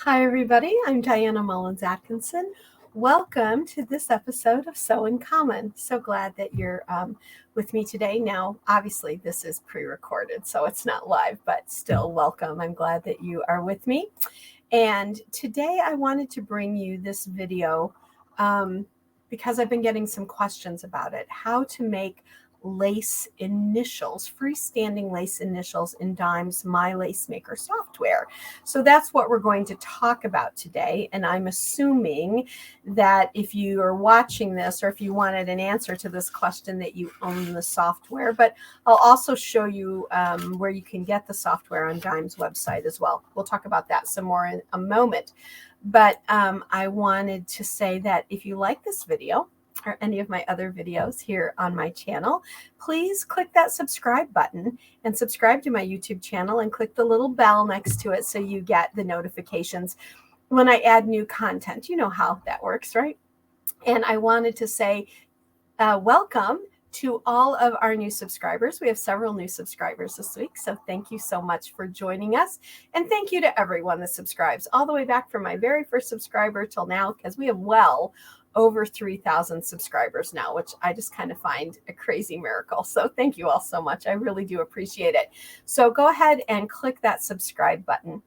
Hi, everybody. I'm Diana Mullins Atkinson. Welcome to this episode of Sew in Common. So glad that you're with me today. Now, obviously, this is pre recorded, so it's not live, but still, welcome. I'm glad that you are with me. And today, I wanted to bring you this video because I've been getting some questions about it how to make lace initials, freestanding lace initials in Dime's My Lace Maker software. So that's what we're going to talk about today. And I'm assuming that if you are watching this or if you wanted an answer to this question that you own the software, but I'll also show you where you can get the software on Dime's website as well. We'll talk about that some more in a moment. But I wanted to say that if you like this video, or any of my other videos here on my channel, please click that subscribe button and subscribe to my YouTube channel and click the little bell next to it so you get the notifications when I add new content. You know how that works, right? And I wanted to say welcome to all of our new subscribers. We have several new subscribers this week, so thank you so much for joining us. And thank you to everyone that subscribes, all the way back from my very first subscriber till now, because we have well over 3,000 subscribers now, which I just kind of find a crazy miracle. So thank you all so much. I really do appreciate it. So go ahead and click that subscribe button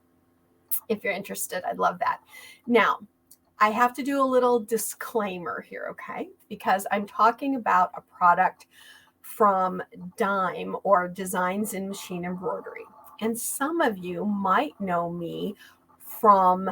if you're interested. I'd love that. Now, I have to do a little disclaimer here, okay? Because I'm talking about a product from Dime, or Designs in Machine Embroidery. And some of you might know me from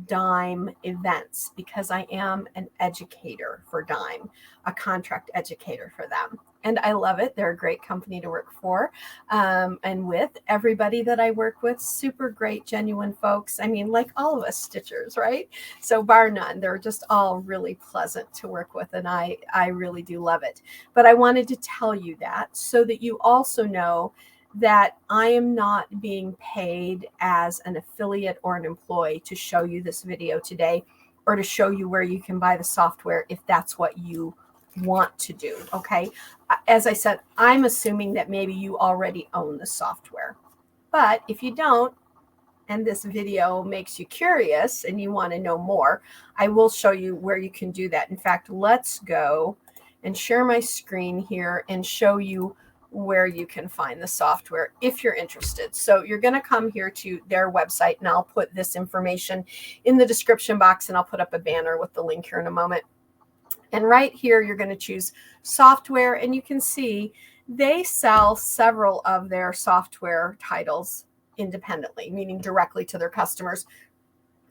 Dime events because I am an educator for Dime, a contract educator for them. And I love it. They're a great company to work for and with. Everybody that I work with, super great, genuine folks. I mean, like all of us stitchers, right? So bar none, they're just all really pleasant to work with. And I really do love it. But I wanted to tell you that so that you also know that I am not being paid as an affiliate or an employee to show you this video today or to show you where you can buy the software if that's what you want to do. Okay. As I said, I'm assuming that maybe you already own the software. But if you don't, and this video makes you curious and you want to know more, I will show you where you can do that. In fact, let's go and share my screen here and show you where you can find the software if you're interested. So you're going to come here to their website, and I'll put this information in the description box, and I'll put up a banner with the link here in a moment. And right here, you're going to choose software, and you can see they sell several of their software titles independently, meaning directly to their customers.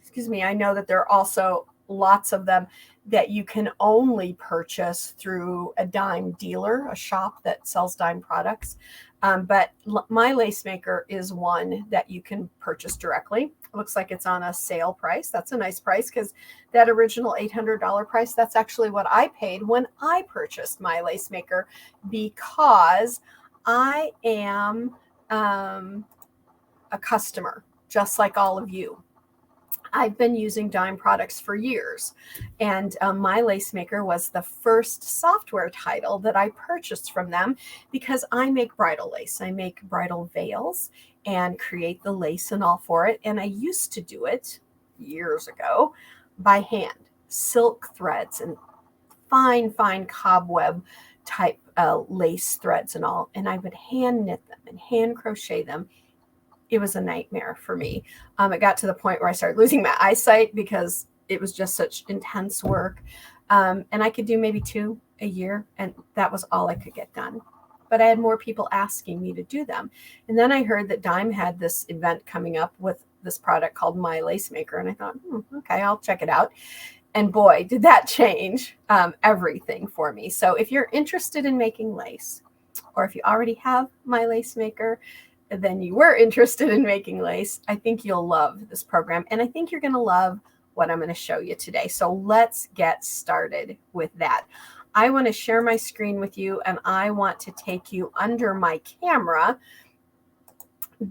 Excuse me. I know that there are also lots of them that you can only purchase through a Dime dealer, a shop that sells Dime products. But My Lace Maker is one that you can purchase directly. It looks like it's on a sale price. That's a nice price because that original $800 price, that's actually what I paid when I purchased My Lace Maker, because I am a customer, just like all of you. I've been using Dime products for years, and My Lace Maker was the first software title that I purchased from them because I make bridal lace. I make bridal veils and create the lace and all for it, and I used to do it years ago by hand, silk threads and fine cobweb type lace threads and all, and I would hand knit them and hand crochet them. It was a nightmare for me. It got to the point where I started losing my eyesight because it was just such intense work. And I could do maybe 2 a year, and that was all I could get done. But I had more people asking me to do them. And then I heard that Dime had this event coming up with this product called My Lace Maker. And I thought, okay, I'll check it out. And boy, did that change everything for me. So if you're interested in making lace, or if you already have My Lace Maker, then you were interested in making lace, I think you'll love this program. And I think you're going to love what I'm going to show you today. So let's get started with that. I want to share my screen with you, and I want to take you under my camera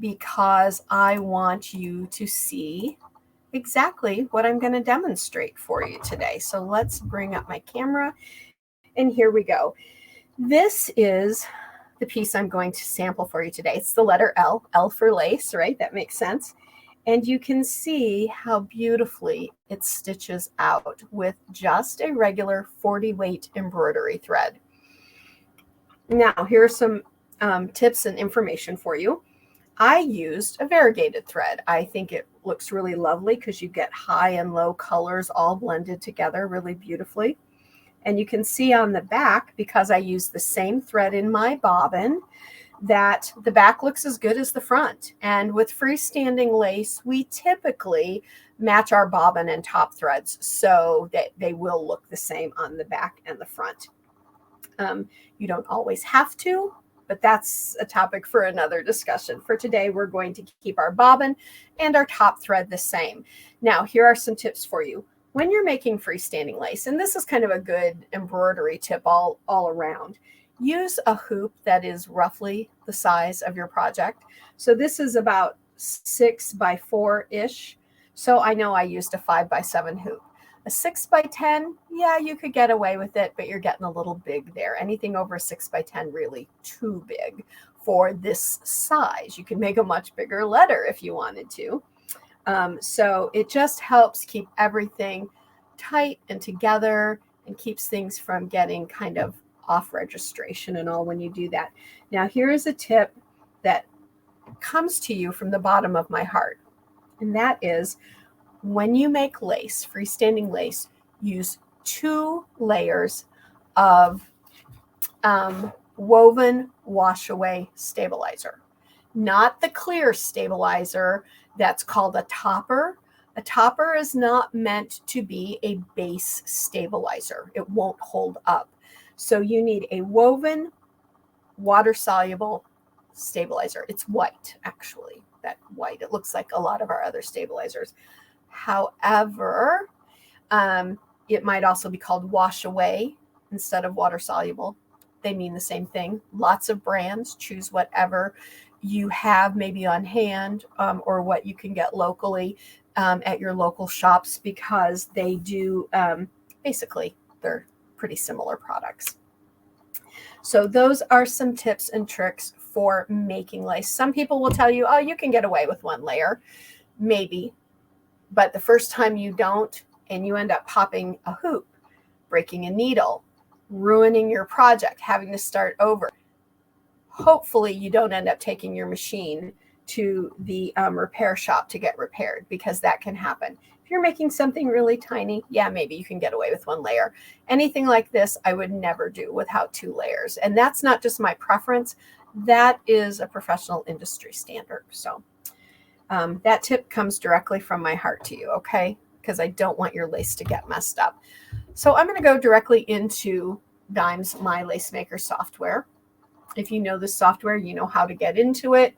because I want you to see exactly what I'm going to demonstrate for you today. So let's bring up my camera, and here we go. This is the piece I'm going to sample for you today. It's the letter L for lace, right? That makes sense. And you can see how beautifully it stitches out with just a regular 40 weight embroidery thread. Now, here are some tips and information for you. I used a variegated thread. I think it looks really lovely because you get high and low colors all blended together really beautifully. And you can see on the back, because I used the same thread in my bobbin, that the back looks as good as the front. And with freestanding lace, we typically match our bobbin and top threads so that they will look the same on the back and the front. You don't always have to, but that's a topic for another discussion. For today, we're going to keep our bobbin and our top thread the same. Now, here are some tips for you. When you're making freestanding lace, and this is kind of a good embroidery tip all around, use a hoop that is roughly the size of your project. So this is about 6 by 4-ish. So I know I used a 5 by 7 hoop. A 6 by 10, yeah, you could get away with it, but you're getting a little big there. Anything over 6 by 10, really too big for this size. You can make a much bigger letter if you wanted to. So it just helps keep everything tight and together and keeps things from getting kind of off registration and all when you do that. Now, here is a tip that comes to you from the bottom of my heart, and that is when you make lace, freestanding lace, use 2 layers of woven wash away stabilizer, not the clear stabilizer that's called a topper. A topper is not meant to be a base stabilizer. It won't hold up. So you need a woven, water-soluble stabilizer. It's white, actually, that white. It looks like a lot of our other stabilizers. However, it might also be called wash away instead of water-soluble. They mean the same thing. Lots of brands. Choose whatever you have maybe on hand or what you can get locally at your local shops, because they do basically, they're pretty similar products. So those are some tips and tricks for making lace. Some people will tell you, oh, you can get away with 1 layer, maybe, but the first time you don't, and you end up popping a hoop, breaking a needle, ruining your project, having to start over. Hopefully you don't end up taking your machine to the repair shop to get repaired, because that can happen. If you're making something really tiny, yeah, maybe you can get away with 1 layer. Anything like this, I would never do without 2 layers. And that's not just my preference. That is a professional industry standard. So that tip comes directly from my heart to you, okay? Because I don't want your lace to get messed up. So I'm going to go directly into Dimes My Lace Maker software. If you know this software, you know how to get into it.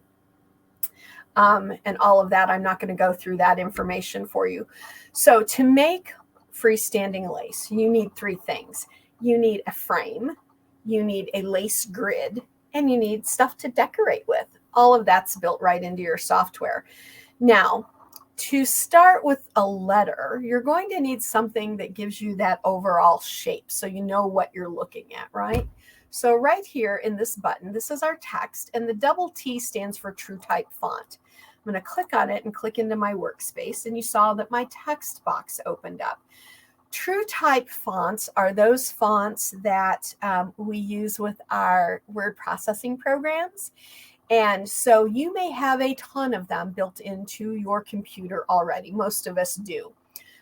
And all of that. I'm not going to go through that information for you. So to make freestanding lace, you need 3 things. You need a frame, you need a lace grid, and you need stuff to decorate with. All of that's built right into your software. Now, to start with a letter, you're going to need something that gives you that overall shape so you know what you're looking at, right? So right here in this button, this is our text, and the double T stands for TrueType font. I'm going to click on it and click into my workspace, and you saw that my text box opened up. TrueType fonts are those fonts that we use with our word processing programs. And so you may have a ton of them built into your computer already. Most of us do.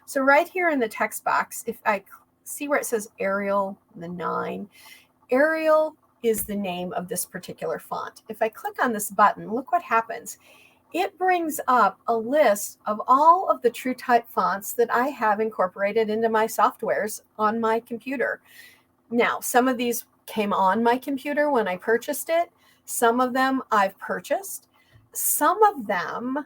So right here in the text box, if I see where it says Arial, the 9, Arial is the name of this particular font. If I click on this button, look what happens. It brings up a list of all of the TrueType fonts that I have incorporated into my softwares on my computer. Now, some of these came on my computer when I purchased it. Some of them I've purchased. Some of them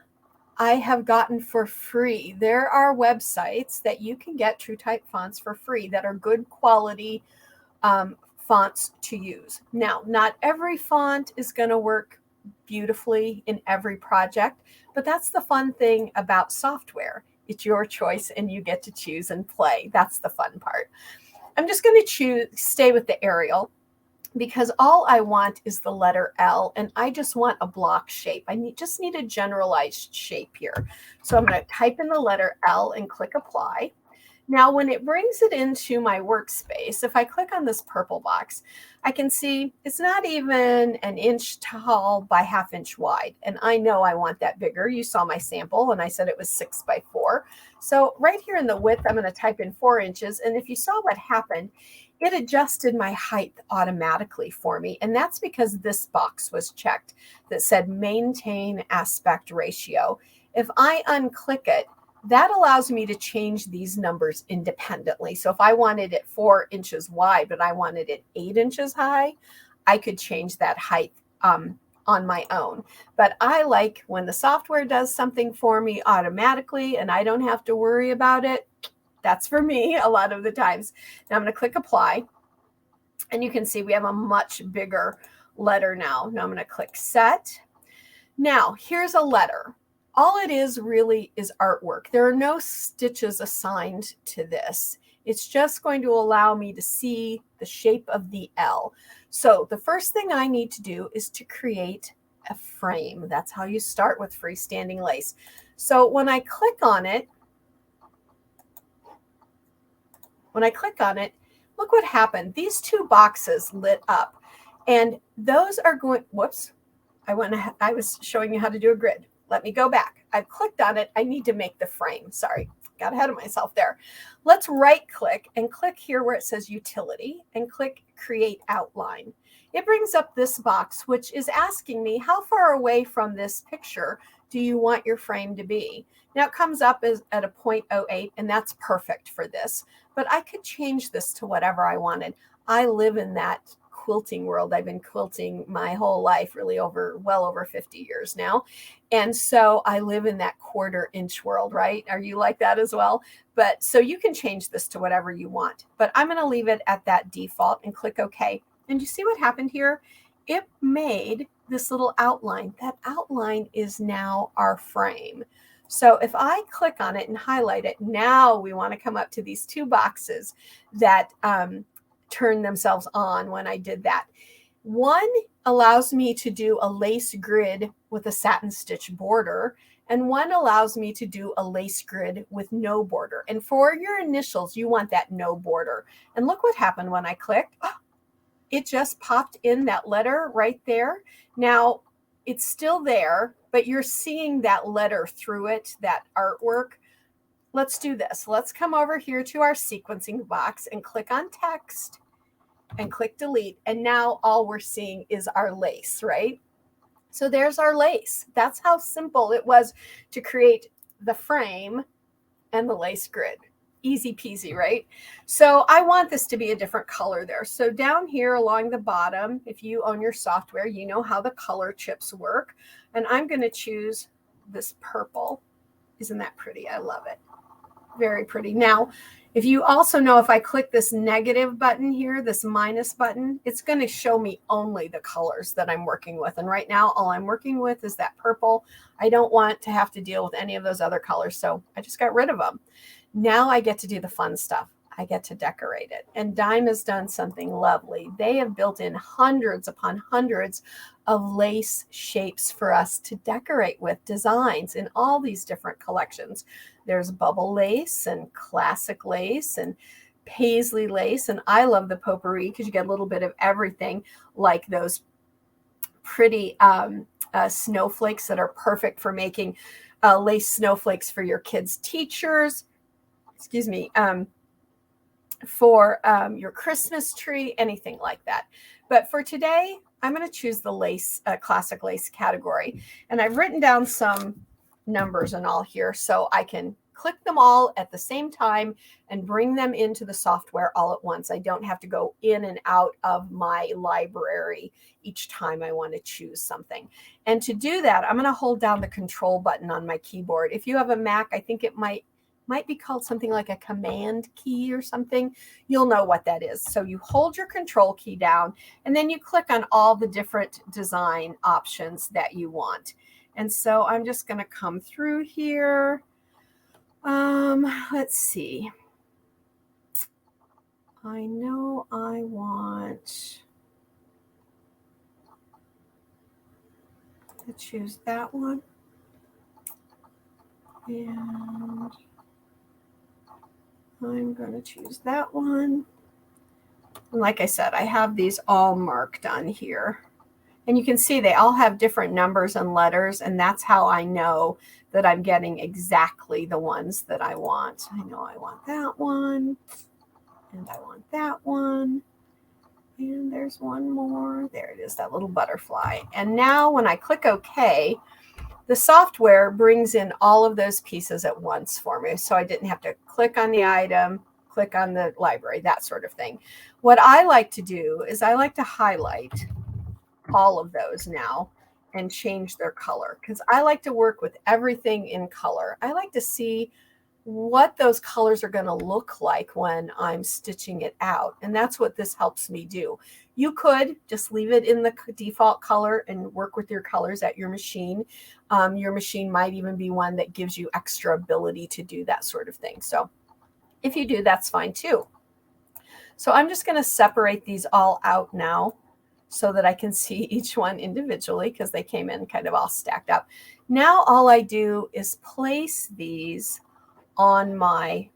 I have gotten for free. There are websites that you can get TrueType fonts for free that are good quality fonts to use. Now, not every font is going to work beautifully in every project, but that's the fun thing about software. It's your choice and you get to choose and play. That's the fun part. I'm just going to stay with the Arial. because all I want is the letter L, and I just want a block shape. Just need a generalized shape here. So I'm going to type in the letter L and click apply. Now, when it brings it into my workspace, if I click on this purple box, I can see it's not even an inch tall by ½ inch wide. And I know I want that bigger. You saw my sample and I said it was 6 by 4. So right here in the width, I'm going to type in 4 inches. And if you saw what happened, it adjusted my height automatically for me. And that's because this box was checked that said maintain aspect ratio. If I unclick it, that allows me to change these numbers independently. So if I wanted it 4 inches wide, but I wanted it 8 inches high, I could change that height on my own. But I like when the software does something for me automatically and I don't have to worry about it. That's for me a lot of the times. Now I'm going to click apply. And you can see we have a much bigger letter now. Now I'm going to click set. Now here's a letter. All it is really is artwork. There are no stitches assigned to this. It's just going to allow me to see the shape of the L. So the first thing I need to do is to create a frame. That's how you start with freestanding lace. So when I click on it, look what happened. These two boxes lit up, and those are going, whoops, I was showing you how to do a grid. Let me go back. I've clicked on it. I need to make the frame. Sorry, got ahead of myself there. Let's right click and click here where it says utility and click create outline. It brings up this box, which is asking me how far away from this picture do you want your frame to be? Now it comes up as at a 0.08, and that's perfect for this, but I could change this to whatever I wanted. I live in that quilting world. I've been quilting my whole life, really well over 50 years now. And so I live in that 1/4 inch world, right? Are you like that as well? But so you can change this to whatever you want, but I'm going to leave it at that default and click OK. And you see what happened here? It made this little outline. That outline is now our frame. So if I click on it and highlight it, now we want to come up to these two boxes that turn themselves on when I did that. One allows me to do a lace grid with a satin stitch border, and one allows me to do a lace grid with no border. And for your initials, you want that no border. And look what happened when I clicked. Oh, it just popped in that letter right there. Now, it's still there, but you're seeing that letter through it, that artwork. Let's do this. Let's come over here to our sequencing box and click on text and click delete. And now all we're seeing is our lace, right? So there's our lace. That's how simple it was to create the frame and the lace grid. Easy peasy, right? So I want this to be a different color there. So down here along the bottom, if you own your software, you know how the color chips work. And I'm going to choose this purple. Isn't that pretty? I love it. Very pretty. Now, if you also know, if I click this negative button here, this minus button, it's going to show me only the colors that I'm working with. And right now, all I'm working with is that purple. I don't want to have to deal with any of those other colors, so I just got rid of them. Now I get to do the fun stuff. I get to decorate it. And Dime has done something lovely. They have built in hundreds upon hundreds of lace shapes for us to decorate with, designs in all these different collections. There's bubble lace and classic lace and paisley lace. And I love the potpourri because you get a little bit of everything, like those pretty snowflakes that are perfect for making lace snowflakes for your kids' teachers. Excuse me. For your Christmas tree, anything like that. But for today, I'm going to choose the lace, classic lace category. And I've written down some numbers and all here so I can click them all at the same time and bring them into the software all at once. I don't have to go in and out of my library each time I want to choose something. And to do that, I'm going to hold down the control button on my keyboard. If you have a Mac, I think it might be called something like a command key or something. You'll know what that is. So you hold your control key down and then you click on all the different design options that you want. And so I'm just going to come through here. Let's see. I know I want to choose that one. And I'm going to choose that one. And like I said, I have these all marked on here. And you can see they all have different numbers and letters, and that's how I know that I'm getting exactly the ones that I want. I know I want that one, and I want that one. And there's one more. There it is, that little butterfly. And now when I click OK, the software brings in all of those pieces at once for me. So I didn't have to click on the item, click on the library, that sort of thing. What I like to do is I like to highlight all of those now and change their color, because I like to work with everything in color. I like to see what those colors are going to look like when I'm stitching it out. And that's what this helps me do. You could just leave it in the default color and work with your colors at your machine. Your machine might even be one that gives you extra ability to do that sort of thing. So if you do, that's fine too. So I'm just going to separate these all out now so that I can see each one individually, because they came in kind of all stacked up. Now all I do is place these on my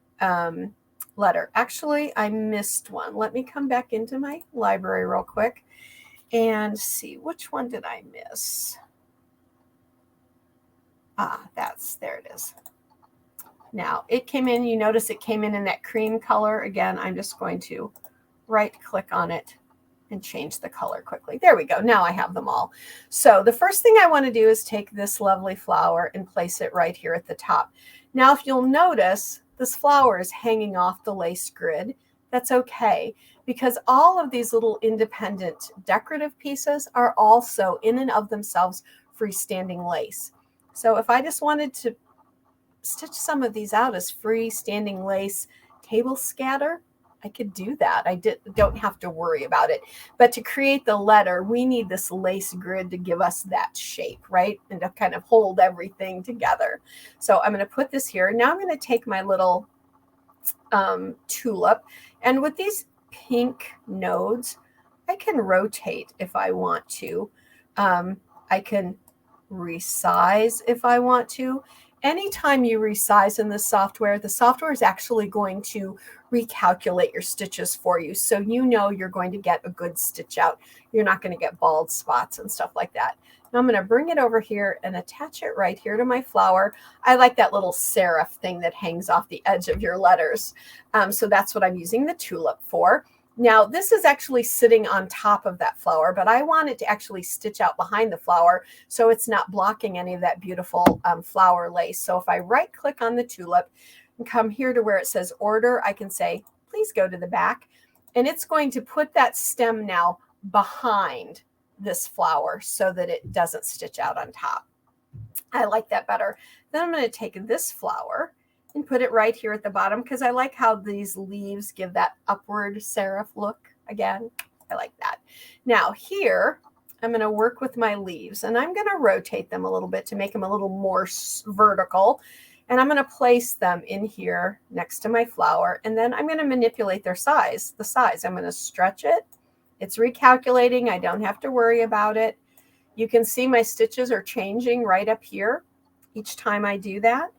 letter. Actually, I missed one. Let me come back into my library real quick and see which one did I miss. There it is. Now it came in, you notice it came in that cream color. Again, I'm just going to right click on it and change the color quickly. There we go. Now I have them all. So the first thing I want to do is take this lovely flower and place it right here at the top. Now, if you'll notice, this flower is hanging off the lace grid. That's okay, because all of these little independent decorative pieces are also in and of themselves freestanding lace. So if I just wanted to stitch some of these out as freestanding lace table scatter, I could do that. I don't have to worry about it. But to create the letter, we need this lace grid to give us that shape, right? And to kind of hold everything together. So I'm going to put this here. Now I'm going to take my little tulip. And with these pink nodes, I can rotate if I want to. I can resize if I want to. Anytime you resize in this software, the software is actually going to recalculate your stitches for you. So you know you're going to get a good stitch out. You're not going to get bald spots and stuff like that. Now I'm going to bring it over here and attach it right here to my flower. I like that little serif thing that hangs off the edge of your letters. So that's what I'm using the tulip for. Now, this is actually sitting on top of that flower, but I want it to actually stitch out behind the flower so it's not blocking any of that beautiful flower lace. So if I right click on the tulip and come here to where it says order, I can say, please go to the back. And it's going to put that stem now behind this flower so that it doesn't stitch out on top. I like that better. Then I'm going to take this flower and put it right here at the bottom, because I like how these leaves give that upward serif look. Again, I like that. Now here, I'm going to work with my leaves, and I'm going to rotate them a little bit to make them a little more vertical. And I'm going to place them in here next to my flower, and then I'm going to manipulate their size, the size. I'm going to stretch it. It's recalculating. I don't have to worry about it. You can see my stitches are changing right up here each time I do that.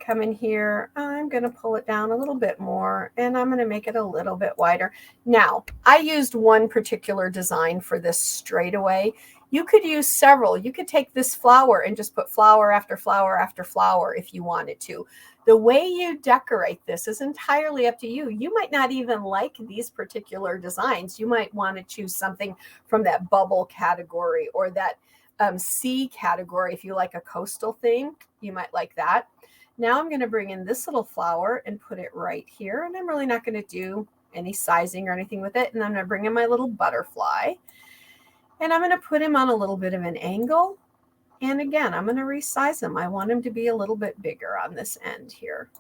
Come in here, I'm going to pull it down a little bit more, and I'm going to make it a little bit wider. Now, I used one particular design for this straightaway. You could use several. You could take this flower and just put flower after flower after flower if you wanted to. The way you decorate this is entirely up to you. You might not even like these particular designs. You might want to choose something from that bubble category or that sea category. If you like a coastal theme, you might like that. Now I'm going to bring in this little flower and put it right here. And I'm really not going to do any sizing or anything with it. And I'm going to bring in my little butterfly. And I'm going to put him on a little bit of an angle. And again, I'm going to resize him. I want him to be a little bit bigger on this end here.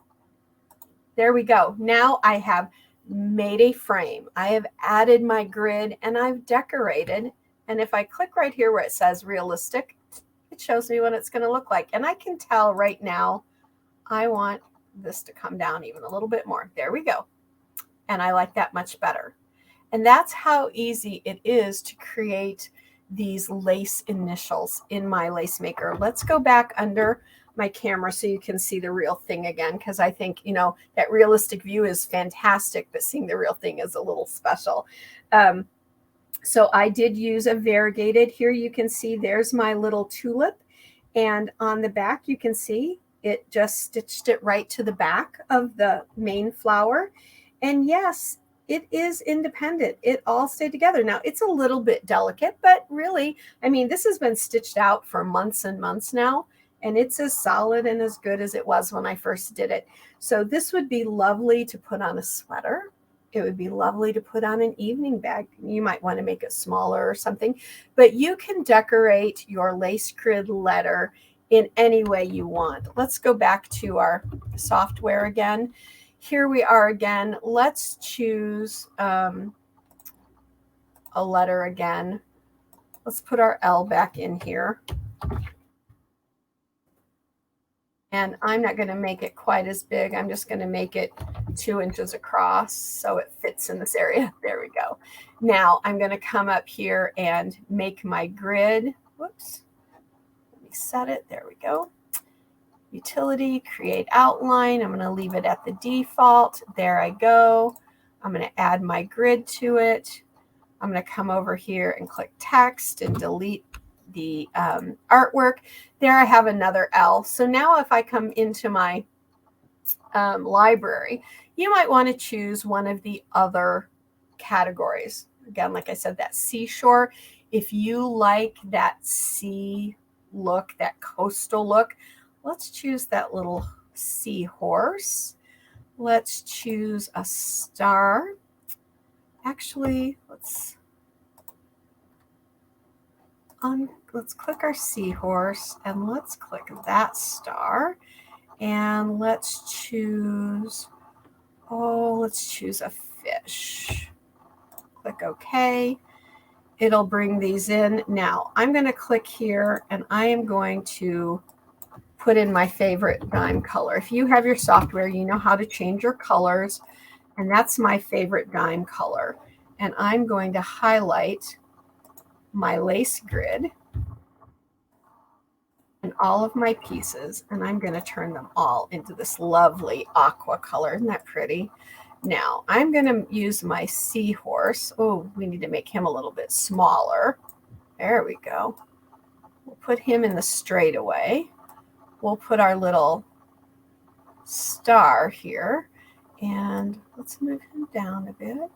There we go. Now I have made a frame. I have added my grid and I've decorated. And if I click right here where it says realistic, it shows me what it's going to look like. And I can tell right now, I want this to come down even a little bit more. There we go. And I like that much better. And that's how easy it is to create these lace initials in my lace maker. Let's go back under my camera so you can see the real thing again, because I think, you know, that realistic view is fantastic, but seeing the real thing is a little special. So I did use a variegated. Here you can see there's my little tulip, and on the back you can see it just stitched it right to the back of the main flower. And yes, it is independent. It all stayed together. Now it's a little bit delicate, but really, I mean, this has been stitched out for months and months now, and it's as solid and as good as it was when I first did it. So this would be lovely to put on a sweater. It would be lovely to put on an evening bag. You might want to make it smaller or something, but you can decorate your lace grid letter in any way you want. Let's go back to our software again. Here we are again. Let's choose a letter again. Let's put our L back in here. And I'm not going to make it quite as big. I'm just going to make it 2 inches across so it fits in this area. There we go. Now I'm going to come up here and make my grid. Whoops. Let me set it. There we go. Utility, create outline. I'm going to leave it at the default. There I go. I'm going to add my grid to it. I'm going to come over here and click text and delete the artwork. There I have another L. So now if I come into my library, you might want to choose one of the other categories. Again, like I said, that seashore. If you like that sea look, that coastal look, let's choose that little seahorse. Let's choose a star. Actually, let's click our seahorse and let's click that star, and let's choose a fish. Click OK. It'll bring these in. Now I'm going to click here and I am going to put in my favorite dime color. If you have your software, you know how to change your colors, and that's my favorite dime color. And I'm going to highlight my lace grid and all of my pieces, and I'm going to turn them all into this lovely aqua color. Isn't that pretty? Now I'm going to use my seahorse. Oh, we need to make him a little bit smaller. There we go. We'll put him in the straightaway. We'll put our little star here, and let's move him down a bit.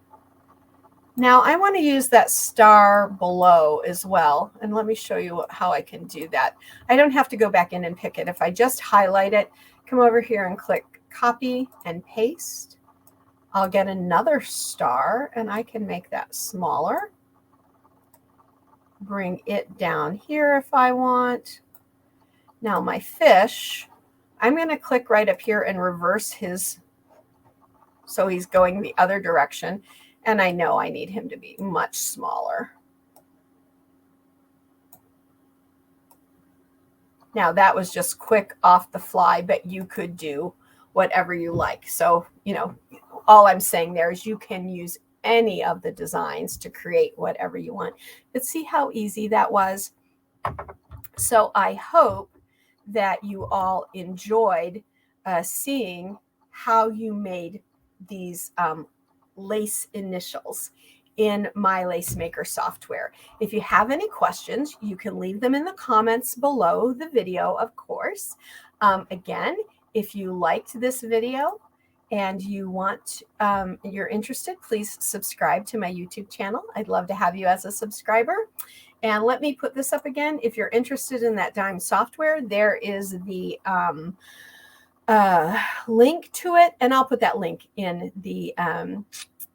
Now I want to use that star below as well, and let me show you how I can do that. I don't have to go back in and pick it. If I just highlight it, come over here and click copy and paste, I'll get another star, and I can make that smaller. Bring it down here if I want. Now my fish, I'm going to click right up here and reverse his, so he's going the other direction. And I know I need him to be much smaller. Now that was just quick off the fly, but you could do whatever you like. So, you know, all I'm saying there is you can use any of the designs to create whatever you want. But see how easy that was? So I hope that you all enjoyed seeing how you made these lace initials in my Lace Maker software. If you have any questions, you can leave them in the comments below the video, of course. Again, if you liked this video and you want, you're interested, please subscribe to my YouTube channel. I'd love to have you as a subscriber. And let me put this up again. If you're interested in that dime software, there is the link to it, and I'll put that link in the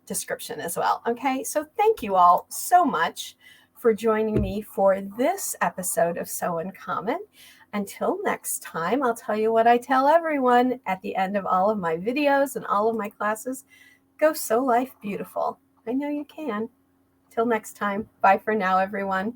description as well. Okay, so thank you all so much for joining me for this episode of Sew in Common. Until next time, I'll tell you what I tell everyone at the end of all of my videos and all of my classes. Go sew life beautiful. I know you can. Till next time. Bye for now, everyone.